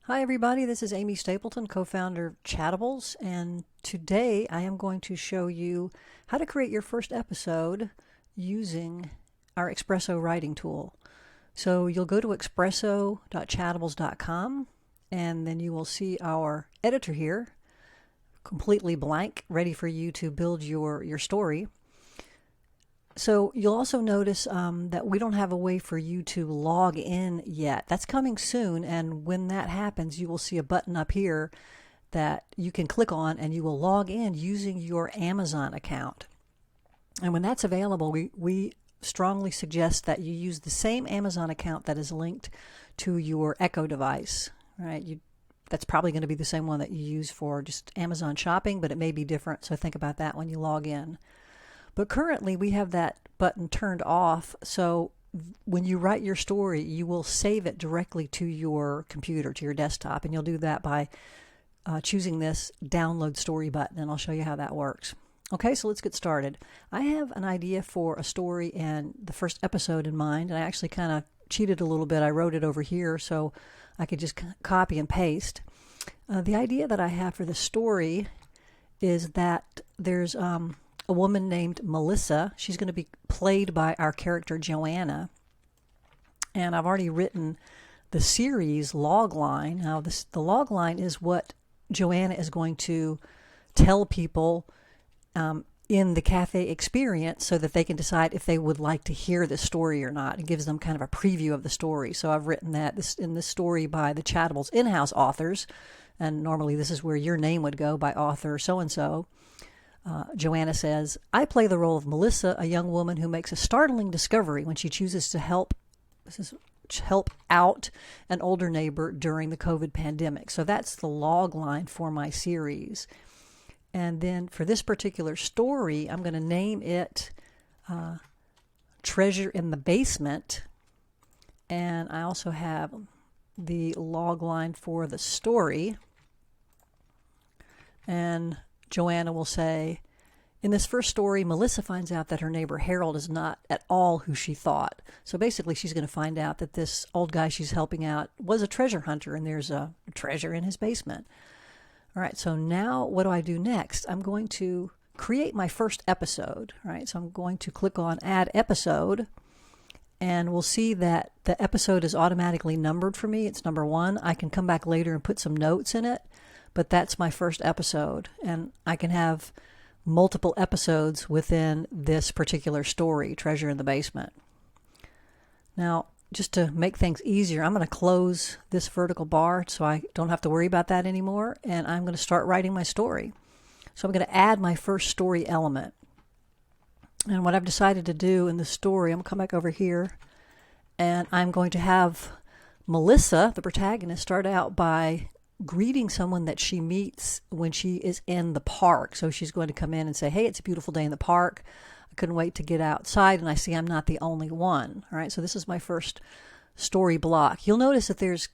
Hi, everybody. This is Amy Stapleton, co-founder of Chattables, and today I am going to show you how to create your first episode using our Expresso writing tool. So you'll go to expresso.chattables.com, and then you will see our editor here, completely blank, ready for you to build your story. So you'll also notice that we don't have a way for you to log in yet. That's coming soon, and when that happens, you will see a button up here that you can click on and you will log in using your Amazon account. And when that's available, we strongly suggest that you use the same Amazon account that is linked to your Echo device. Right? That's probably going to be the same one that you use for just Amazon shopping, but it may be different, so think about that when you log in. But currently we have that button turned off, so when you write your story, you will save it directly to your computer, to your desktop, and you'll do that by choosing this download story button, and I'll show you how that works. Okay, so let's get started. I have an idea for a story and the first episode in mind, and I actually kind of cheated a little bit. I wrote it over here so I could just copy and paste. The idea that I have for the story is that there's a woman named Melissa. She's going to be played by our character Joanna. And I've already written the series log line. Now, the log line is what Joanna is going to tell people in the cafe experience so that they can decide if they would like to hear the story or not. It gives them kind of a preview of the story. So I've written that in this story by the Chattables in-house authors. And normally this is where your name would go, by author so-and-so. Joanna says, I play the role of Melissa, a young woman who makes a startling discovery when she chooses to help out an older neighbor during the COVID pandemic. So that's the log line for my series. And then for this particular story, I'm going to name it Treasure in the Basement. And I also have the log line for the story. And Joanna will say, in this first story, Melissa finds out that her neighbor Harold is not at all who she thought. So basically, she's going to find out that this old guy she's helping out was a treasure hunter, and there's a treasure in his basement. All right, so now what do I do next? I'm going to create my first episode. All right, so I'm going to click on Add Episode, and we'll see that the episode is automatically numbered for me. It's number 1. I can come back later and put some notes in it. But that's my first episode, and I can have multiple episodes within this particular story, Treasure in the Basement. Now, just to make things easier, I'm going to close this vertical bar so I don't have to worry about that anymore, and I'm going to start writing my story. So I'm going to add my first story element. And what I've decided to do in the story, I'm going to come back over here, and I'm going to have Melissa, the protagonist, start out by greeting someone that she meets when she is in the park. So she's going to come in and say, hey, it's a beautiful day in the park. I couldn't wait to get outside, and I see I'm not the only one. All right, so this is my first story block. You'll notice that there's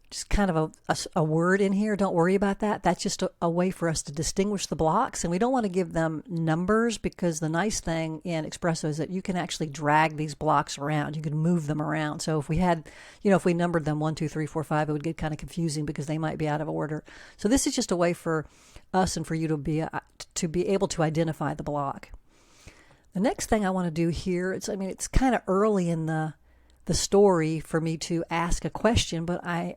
just kind of a word in here. Don't worry about that. That's just a way for us to distinguish the blocks, and we don't want to give them numbers, because the nice thing in Expresso is that you can actually drag these blocks around. You can move them around. So if we had, if we numbered them 1, 2, 3, 4, 5, it would get kind of confusing because they might be out of order. So this is just a way for us and for you to be able to identify the block. The next thing I want to do here, it's kind of early in the story for me to ask a question, but I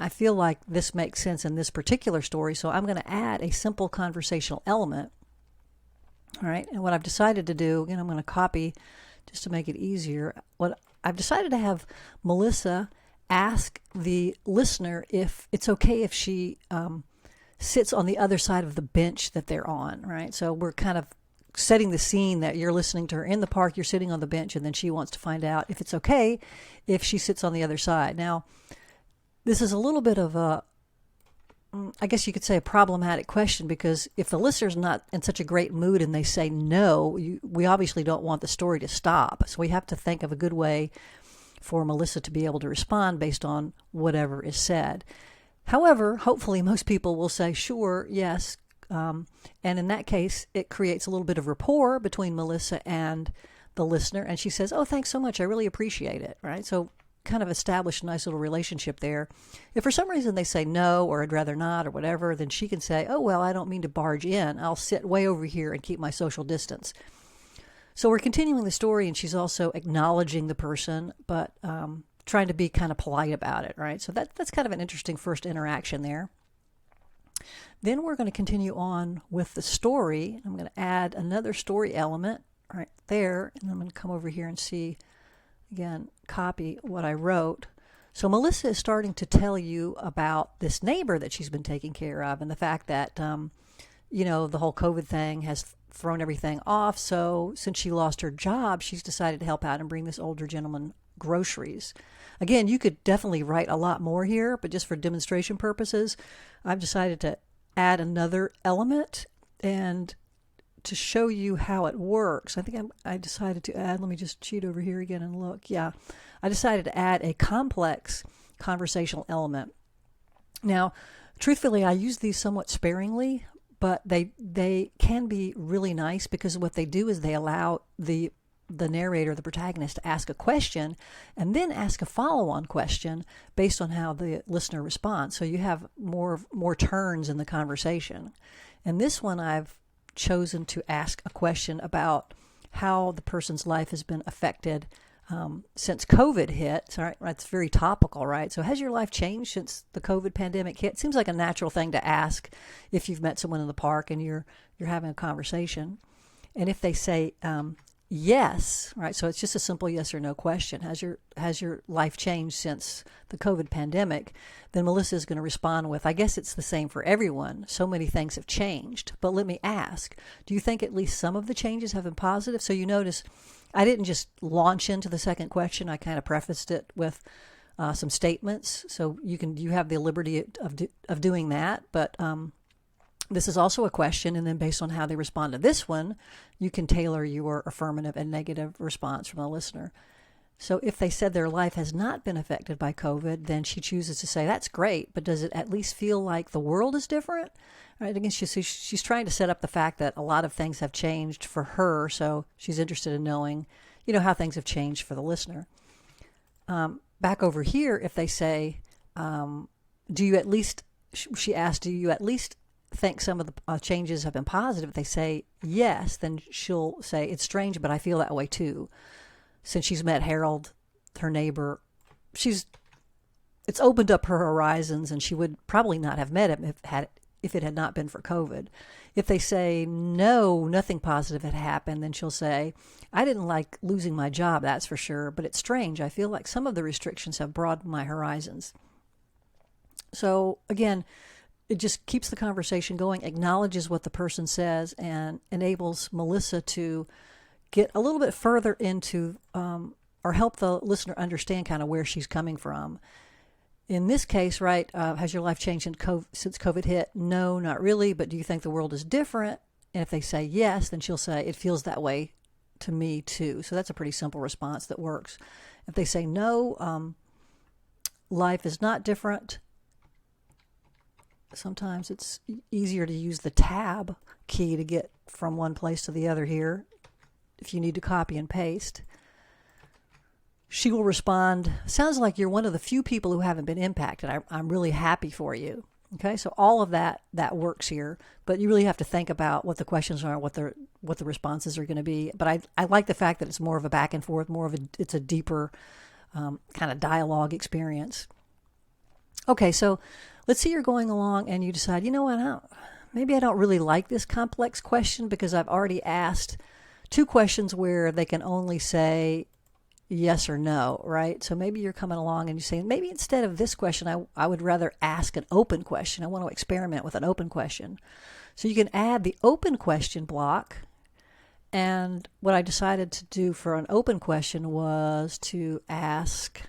feel like this makes sense in this particular story, so I'm going to add a simple conversational element. All right, and what I've decided to do, again, I'm going to copy just to make it easier. What I've decided to have Melissa ask the listener if it's okay if she sits on the other side of the bench that they're on, right? So we're kind of setting the scene that you're listening to her in the park, you're sitting on the bench, and then she wants to find out if it's okay if she sits on the other side. Now, this is a little bit of I guess you could say a problematic question, because if the listener's not in such a great mood and they say no, we obviously don't want the story to stop. So we have to think of a good way for Melissa to be able to respond based on whatever is said. However, hopefully most people will say, sure, yes. And in that case, it creates a little bit of rapport between Melissa and the listener. And she says, oh, thanks so much. I really appreciate it. Right? So kind of establish a nice little relationship there. If for some reason they say no, or I'd rather not, or whatever, then she can say, oh, well, I don't mean to barge in. I'll sit way over here and keep my social distance. So we're continuing the story, and she's also acknowledging the person, but trying to be kind of polite about it, right? So that's kind of an interesting first interaction there. Then we're going to continue on with the story. I'm going to add another story element right there, and I'm going to come over here and see, again, copy what I wrote. So Melissa is starting to tell you about this neighbor that she's been taking care of, and the fact that, the whole COVID thing has thrown everything off. So since she lost her job, she's decided to help out and bring this older gentleman groceries. Again, you could definitely write a lot more here, but just for demonstration purposes, I've decided to add another element and to show you how it works. I think I decided to add, let me just cheat over here again and look. Yeah, I decided to add a complex conversational element. Now, truthfully, I use these somewhat sparingly, but they can be really nice because what they do is they allow the narrator, the protagonist, to ask a question and then ask a follow-on question based on how the listener responds. So you have more turns in the conversation. And this one I've chosen to ask a question about how the person's life has been affected since COVID hit. Right, it's very topical, right? So has your life changed since the COVID pandemic hit? Seems like a natural thing to ask if you've met someone in the park and you're having a conversation. And if they say yes, right? So it's just a simple yes or no question. Has your life changed since the COVID pandemic? Then Melissa is going to respond with, I guess it's the same for everyone. So many things have changed. But let me ask, do you think at least some of the changes have been positive? So you notice I didn't just launch into the second question. I kind of prefaced it with some statements. So you have the liberty of doing that. But this is also a question, and then based on how they respond to this one, you can tailor your affirmative and negative response from the listener. So if they said their life has not been affected by COVID, then she chooses to say, that's great, but does it at least feel like the world is different? Right? Again, she's trying to set up the fact that a lot of things have changed for her, so she's interested in knowing, how things have changed for the listener. Back over here, if they say, she asked, do you at least think some of the changes have been positive? If they say yes, then she'll say, it's strange, but I feel that way too. Since she's met Harold, her neighbor, it's opened up her horizons, and she would probably not have met him if it had not been for COVID. If they say no, nothing positive had happened, then she'll say, I didn't like losing my job, that's for sure, but it's strange. I feel like some of the restrictions have broadened my horizons. So again, it just keeps the conversation going, acknowledges what the person says, and enables Melissa to get a little bit further into or help the listener understand kind of where she's coming from. In this case, right, has your life changed since COVID hit? No, not really, but do you think the world is different? And if they say yes, then she'll say, it feels that way to me too. So that's a pretty simple response that works. If they say no, life is not different, sometimes it's easier to use the tab key to get from one place to the other here if you need to copy and paste. She will respond, sounds like you're one of the few people who haven't been impacted. I'm really happy for you. Okay, so all of that works here, but you really have to think about what the questions are, what the responses are going to be. But I like the fact that it's more of a back and forth, it's a deeper kind of dialogue experience. Okay, so let's say you're going along and you decide, you know what, maybe I don't really like this complex question because I've already asked two questions where they can only say yes or no, right? So maybe you're coming along and you say, maybe instead of this question, I would rather ask an open question. I want to experiment with an open question. So you can add the open question block. And what I decided to do for an open question was to ask,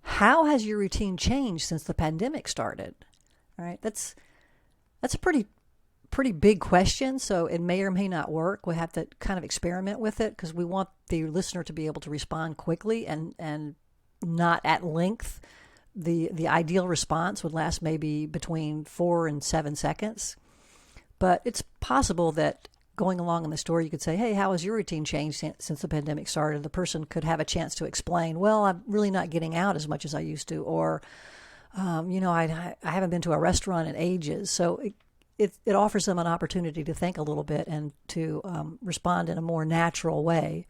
how has your routine changed since the pandemic started? All right, that's a pretty big question, so it may or may not work. We have to kind of experiment with it because we want the listener to be able to respond quickly and not at length. The ideal response would last maybe between 4 and 7 seconds, but it's possible that going along in the story, you could say, hey, how has your routine changed since the pandemic started? The person could have a chance to explain, well, I'm really not getting out as much as I used to, or, I haven't been to a restaurant in ages. So it offers them an opportunity to think a little bit and to respond in a more natural way.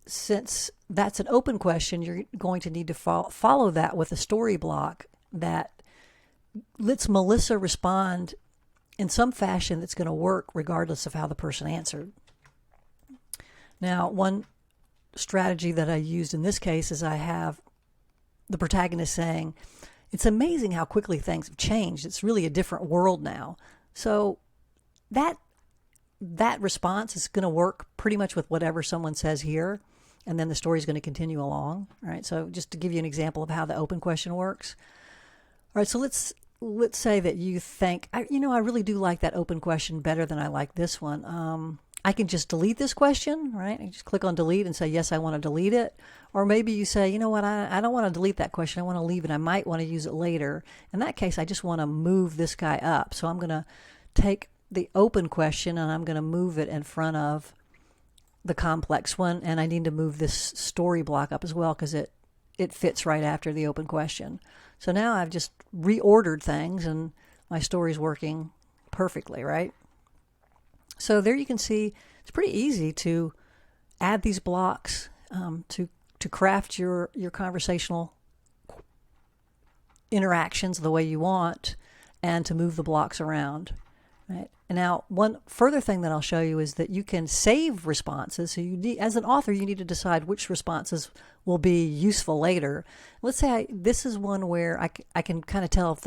Since that's an open question, you're going to need to follow that with a story block that lets Melissa respond in some fashion that's going to work regardless of how the person answered. Now, one strategy that I used in this case is I have the protagonist saying, it's amazing how quickly things have changed. It's really a different world now. So that response is going to work pretty much with whatever someone says here, and then the story is going to continue along. All right, so just to give you an example of how the open question works. All right, so let's say that you think, I really do like that open question better than I like this one. I can just delete this question, right? I just click on delete and say, yes, I want to delete it. Or maybe you say, you know what, I don't want to delete that question. I want to leave it. I might want to use it later. In that case, I just want to move this guy up. So I'm going to take the open question and I'm going to move it in front of the complex one. And I need to move this story block up as well because it fits right after the open question. So now I've just reordered things and my story's working perfectly, right? So there you can see it's pretty easy to add these blocks to craft your conversational interactions the way you want and to move the blocks around. Right? And now one further thing that I'll show you is that you can save responses. So as an author, you need to decide which responses will be useful later. Let's say this is one where I can kind of tell if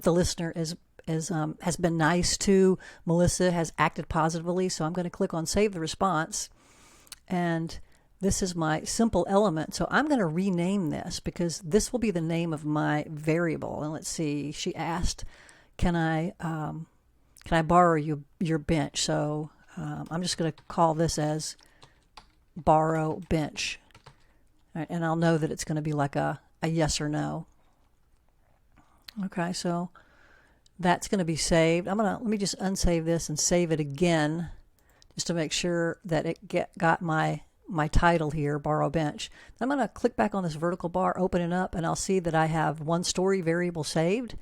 the listener has been nice to Melissa, has acted positively. So I'm going to click on Save the Response. And this is my simple element. So I'm going to rename this because this will be the name of my variable. And let's see, she asked, can I borrow your bench? So I'm just going to call this as borrow bench. All right, and I'll know that it's going to be like a yes or no. Okay, so that's going to be saved. Let me just unsave this and save it again just to make sure that it got my title here, borrow bench. I'm going to click back on this vertical bar, open it up, and I'll see that I have one story variable saved,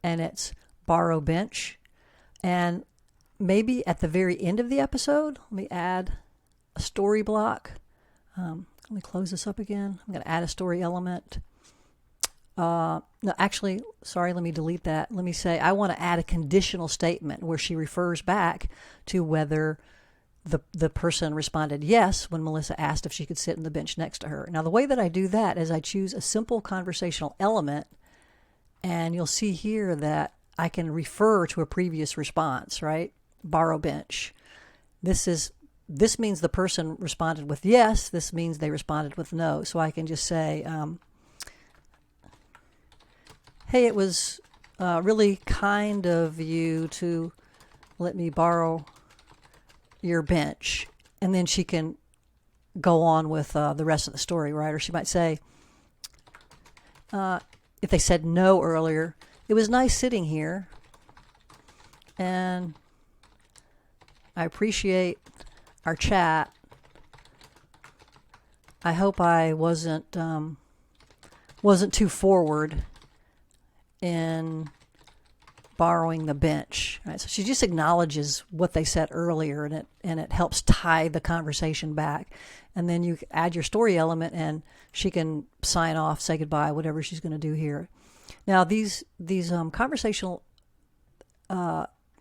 and it's borrow bench. And maybe at the very end of the episode, let me add a story block. Let me close this up again. I'm going to add a story element. No, actually, sorry, let me delete that. Let me say I want to add a conditional statement where she refers back to whether the person responded yes when Melissa asked if she could sit in the bench next to her. Now, the way that I do that is I choose a simple conversational element, and you'll see here that I can refer to a previous response, right? Borrow bench. This means the person responded with yes. This means they responded with no. So I can just say, hey, it was really kind of you to let me borrow your bench. And then she can go on with the rest of the story, right? Or she might say, if they said no earlier, it was nice sitting here, and I appreciate our chat. I hope I wasn't too forward in borrowing the bench. Right? So she just acknowledges what they said earlier, and it helps tie the conversation back. And then you add your story element, and she can sign off, say goodbye, whatever she's going to do here. Now these conversational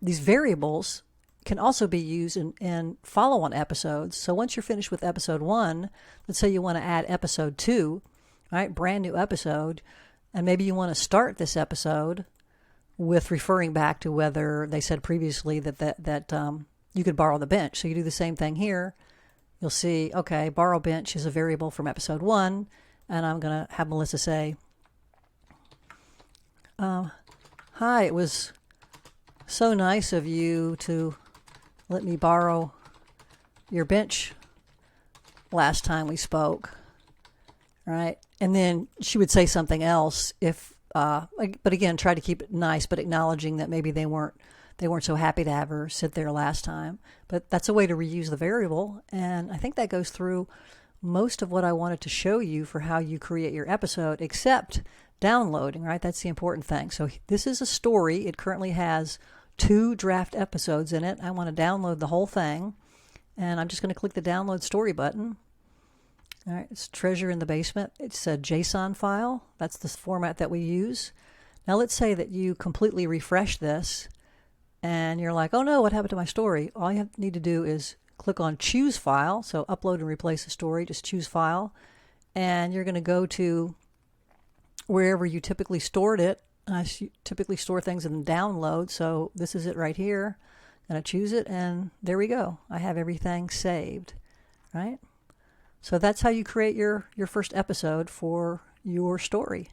these variables can also be used in follow-on episodes. So once you're finished with episode 1, let's say you want to add episode 2, right? Brand new episode, and maybe you want to start this episode with referring back to whether they said previously that you could borrow the bench. So you do the same thing here. You'll see, okay, borrow bench is a variable from episode 1, and I'm going to have Melissa say, hi, it was so nice of you to let me borrow your bench last time we spoke, right? And then she would say something else but again, try to keep it nice, but acknowledging that maybe they weren't they weren't so happy to have her sit there last time. But that's a way to reuse the variable, and I think that goes through most of what I wanted to show you for how you create your episode, except downloading, right? That's the important thing. So this is a story. It currently has 2 draft episodes in it. I want to download the whole thing, and I'm just going to click the download story button. All right, it's Treasure in the Basement. It's a JSON file. That's the format that we use. Now let's say that you completely refresh this and you're like, oh no, what happened to my story? All you need to do is click on Choose File. So upload and replace the story, just choose File. And you're going to go to wherever you typically stored it. I typically store things in download, so this is it right here. I'm going to choose it, and there we go. I have everything saved, right? So that's how you create your first episode for your story.